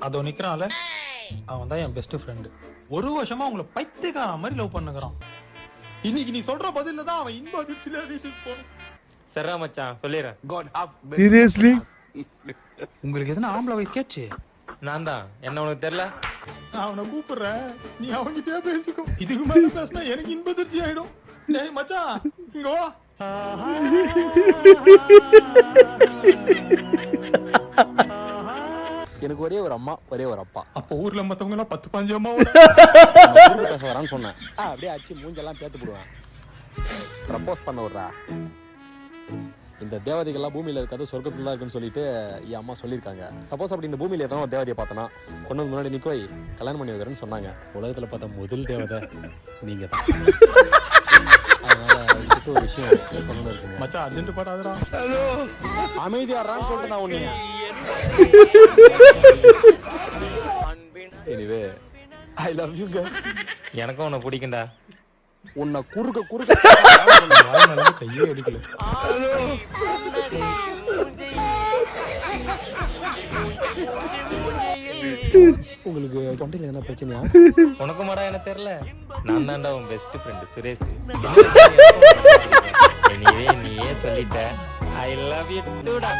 அதோ நிக்கிறான்ல, அவன் தான் என் பெஸ்ட் ஃப்ரெண்டு. ஒரு வருஷமா உங்களை பைத்தியக்காரன் மாதிரி லவ் பண்ணுகிறான். இன்னைக்கு நீ சொல்ற பதில தான் அவன் இன்ப அதிர்ச்சியில வீட்டுக்கு போறான். சரா மச்சான் சொல்லிடுறேன். சீரியஸ்லி உங்களுக்கு எதனா ஆம்பளை வயசு கேட்சி? நான் தான். என்ன உனக்கு தெரியல? நான் அவனை கூப்பிடுறேன், நீ அவன்கிட்டயே பேசிக்கோ. இதுக்கு மேல பேசினா எனக்கு இன்ப அதிர்ச்சி ஆயிடும். டேய் மச்சான், இங்க வா. எனக்கு ஒரே ஒரு அம்மா, ஒரே ஒரு அப்பா. அப்போ ஊர்ல மத்தவங்க எல்லாம் 10-15 அம்மா பேச வரான்னு சொன்னேன். அப்படியே அடிச்சு மூஞ்செல்லாம் பேத்து போடுவேன். ப்ரப்போஸ் பண்ண விடுறா. இந்த தேவதைகள்லாம் பூமியில இருக்காது, சொர்க்கத்துல தான் இருக்குன்னு சொல்லிட்டு என் அம்மா சொல்லியிருக்காங்க. சப்போஸ் அப்படி இந்த பூமியில எத்தனை ஒரு தேவதையை பார்த்தனா கொண்டு முன்னாடி நிக்கோய் கல்யாணம் பண்ணி வைக்கிறேன்னு சொன்னாங்க. உலகத்துல பார்த்த முதல் தேவதை நீங்க தான். அதனால இதுக்கு ஒரு விஷயம் சொல்லணும் இருக்குங்க. மச்சான் அர்ஜென்ட் படாதடா. அமைதியாடுறான்னு சொல்லிட்டு நான் ஒண்ணு. Anyway I love you girl. எனக்கும் உன்னை பிடிக்கும்டா. உன்னை குறுக்க கையே அடிக்கல. உங்களுக்கு தொண்டையில என்ன பிரச்சனையா? உனக்கு மாடா எனக்கு தெரியல. நான் தான்டா உன் பெஸ்ட் ஃப்ரெண்ட் சுரேஷ். நீயே சொல்லிட்ட. I love you Doda.